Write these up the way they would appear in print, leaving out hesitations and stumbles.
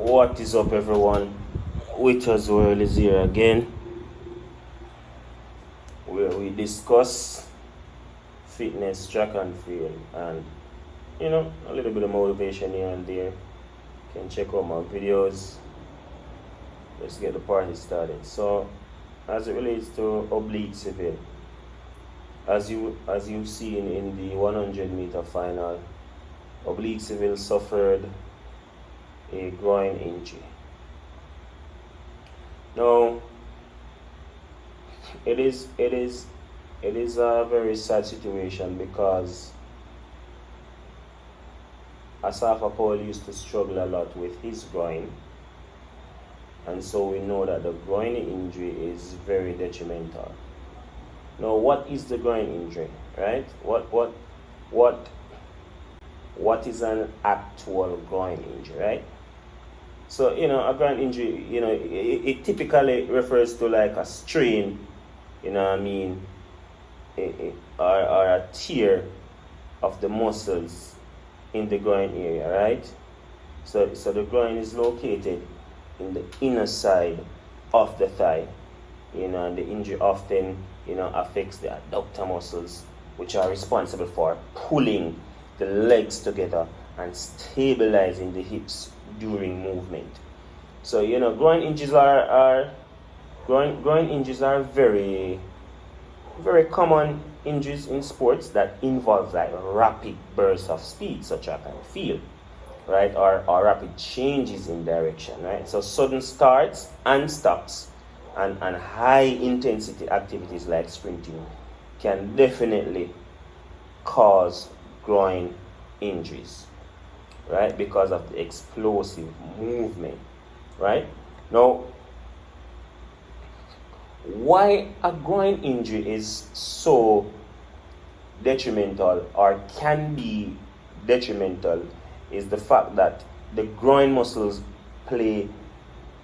What is up, everyone? Witcher's World is here again, where we discuss fitness, track and field, and a little bit of motivation here and there. You can check out my videos. Let's get the party started. So, as it relates to Oblique Seville, as you've seen in the 100-meter final, Oblique Seville suffered a groin injury. Now, it is a very sad situation because Asafa Powell used to struggle a lot with his groin, and so we know that the groin injury is very detrimental. Now, what is the groin injury, right? What is an actual groin injury, right? So, a groin injury, it typically refers to like a strain, or a tear of the muscles in the groin area, right? So the groin is located in the inner side of the thigh, and the injury often, affects the adductor muscles, which are responsible for pulling the legs together and stabilizing the hips during movement. So groin injuries are very, very common injuries in sports that involve like rapid bursts of speed, such as track and field, right, or rapid changes in direction, right? So sudden starts and stops and high intensity activities like sprinting can definitely cause groin injuries, right, because of the explosive movement, right? Now, why a groin injury is so detrimental or can be detrimental is the fact that the groin muscles play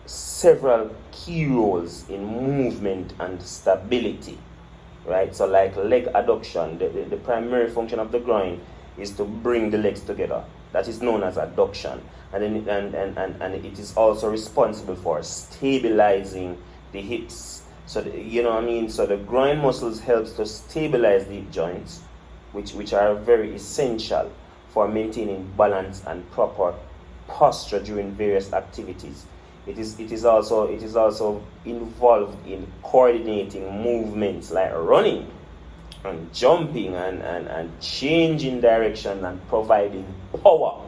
several key roles in movement and stability, right? So like leg adduction, the primary function of the groin is to bring the legs together. That is known as adduction, and it is also responsible for stabilizing the hips. So so the groin muscles helps to stabilize the hip joints, which are very essential for maintaining balance and proper posture during various activities. It is also involved in coordinating movements like running and jumping and changing direction and providing power.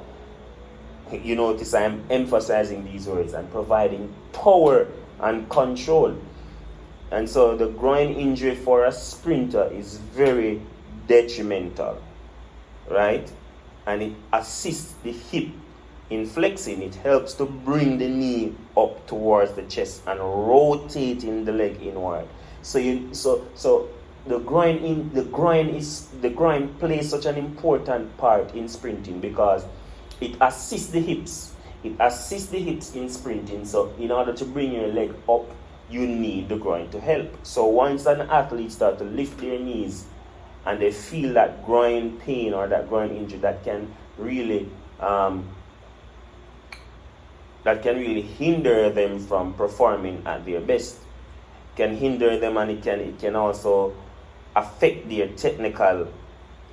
You notice I am emphasizing these words, and providing power and control. And so the groin injury for a sprinter is very detrimental, right? And it assists the hip in flexing. It helps to bring the knee up towards the chest and rotating the leg inward. So the groin plays such an important part in sprinting because it assists the hips. It assists the hips in sprinting. So in order to bring your leg up, you need the groin to help. So once an athlete starts to lift their knees and they feel that groin pain or that groin injury, that can really hinder them from performing at their best. Can hinder them, and it can also affect their technical,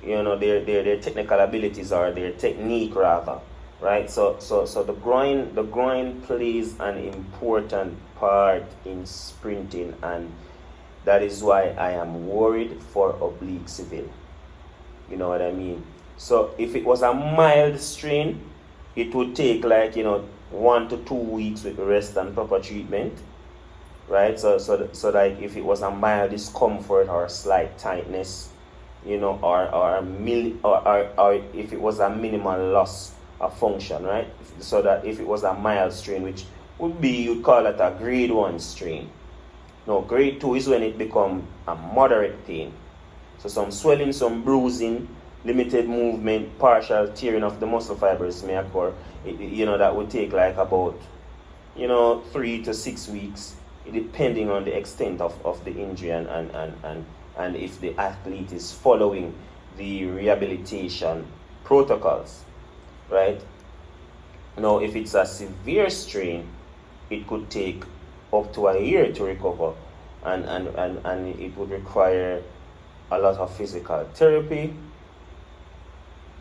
their technical abilities or their technique rather, right? So the groin plays an important part in sprinting, and that is why I am worried for Oblique Seville. You know what I mean? So if it was a mild strain, it would take 1 to 2 weeks with rest and proper treatment, right? So like if it was a mild discomfort or a slight tightness, or if it was a minimal loss of function, right? So that if it was a mild strain, which would be, you'd call it a grade 1 strain. Now, grade 2 is when it becomes a moderate pain. So some swelling, some bruising, limited movement, partial tearing of the muscle fibers may occur. That would take like about 3 to 6 weeks, depending on the extent of the injury and if the athlete is following the rehabilitation protocols, right? Now, if it's a severe strain, it could take up to a year to recover, and it would require a lot of physical therapy.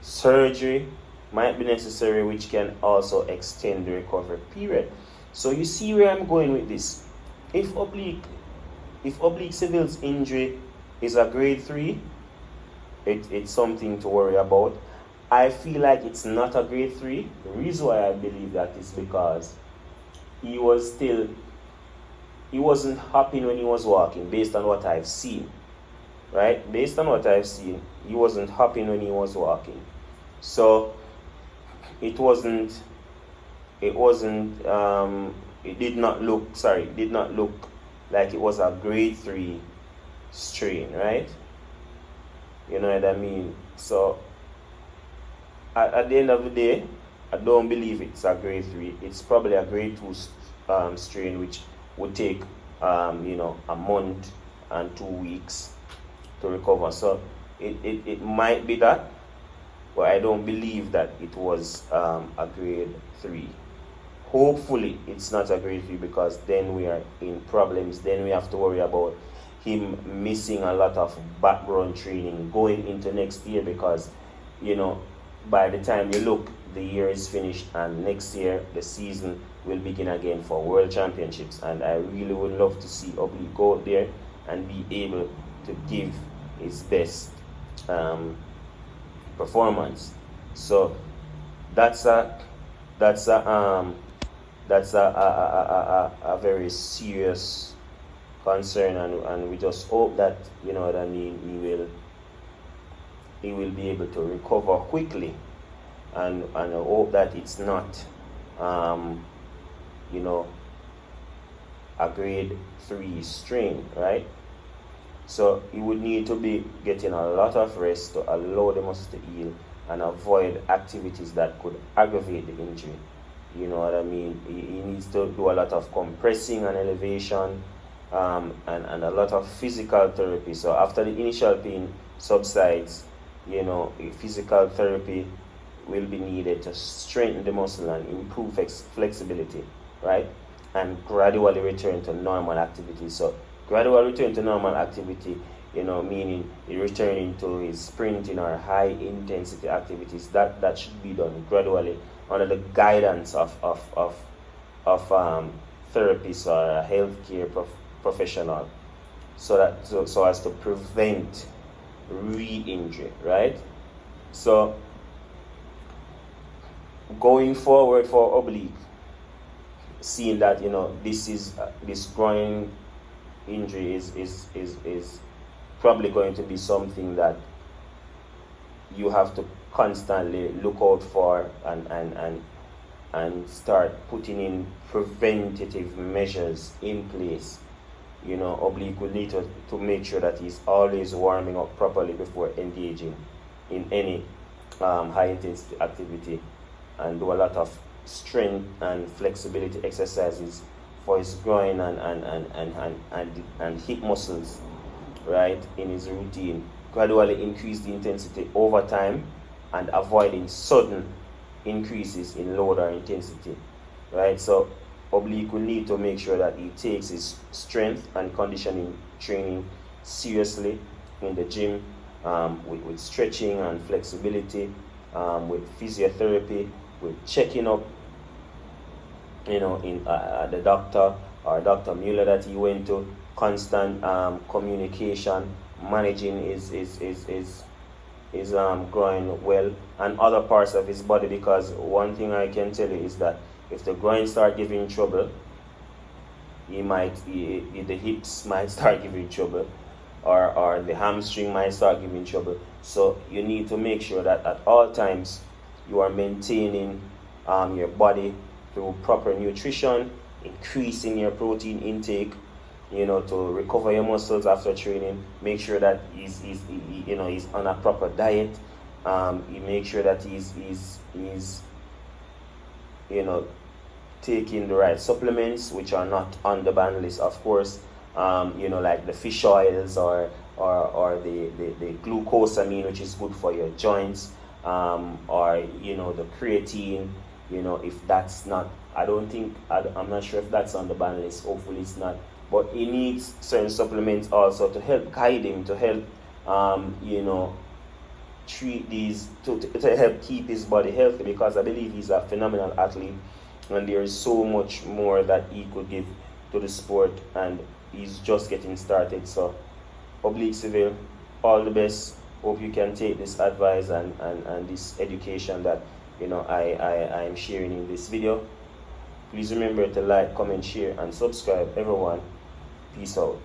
Surgery might be necessary, which can also extend the recovery period. So you see where I'm going with this. If oblique Seville's injury is a grade 3, it's something to worry about. I feel like it's not a grade 3. The reason why I believe that is because he wasn't hopping when he was walking, based on what I've seen. Right? Based on what I've seen, he wasn't hopping when he was walking. So it did not look like it was a grade 3 strain, right? You know what I mean? So at the end of the day, I don't believe it's a grade 3. It's probably a grade 2 strain, which would take a month and 2 weeks to recover. So it might be that, but I don't believe that it was a grade 3. Hopefully it's not a grade 3, because then we are in problems. Then we have to worry about him missing a lot of background training going into next year, because by the time you look, the year is finished, and next year the season will begin again for World Championships. And I really would love to see Oblique go out there and be able to give his best performance. So that's a very serious concern, and we just hope that he will be able to recover quickly, and I hope that it's not a grade 3 strain, right? So he would need to be getting a lot of rest to allow the muscles to heal and avoid activities that could aggravate the injury. You know what I mean? He needs to do a lot of compressing and elevation, and a lot of physical therapy. So after the initial pain subsides, physical therapy will be needed to strengthen the muscle and improve flexibility, right? And gradually return to normal activity. So gradual return to normal activity, meaning returning to his sprinting or high intensity activities. That should be done gradually under the guidance of therapists or a healthcare professional, so as to prevent re-injury, right? So going forward for Oblique, seeing that this groin injury is probably going to be something that you have to constantly look out for, and start putting in preventative measures in place. Oblique will need to make sure that he's always warming up properly before engaging in any high intensity activity, and do a lot of strength and flexibility exercises for his groin and hip muscles, right, in his routine. Gradually increase the intensity over time, and avoiding sudden increases in load or intensity, right? So Oblique will need to make sure that he takes his strength and conditioning training seriously in the gym, with stretching and flexibility, with physiotherapy, with checking up, in the doctor or Dr. Mueller that he went to, constant communication, managing his groin well, and other parts of his body, because one thing I can tell you is that if the groin start giving trouble, the hips might start giving trouble, or the hamstring might start giving trouble. So you need to make sure that at all times you are maintaining your body through proper nutrition, increasing your protein intake, to recover your muscles after training. Make sure that he's on a proper diet. You make sure that he's taking the right supplements, which are not on the ban list, of course. Like the fish oils or the glucosamine, which is good for your joints, or the creatine, you know, if that's not, I'm not sure if that's on the ban list. Hopefully it's not. But he needs certain supplements also to help guide him, to help, you know, treat these, to help keep his body healthy, because I believe he's a phenomenal athlete and there is so much more that he could give to the sport, and he's just getting started. So, Oblique Seville, all the best. Hope you can take this advice and this education that, you know, I'm sharing in this video. Please remember to like, comment, share, and subscribe, everyone. Peace out.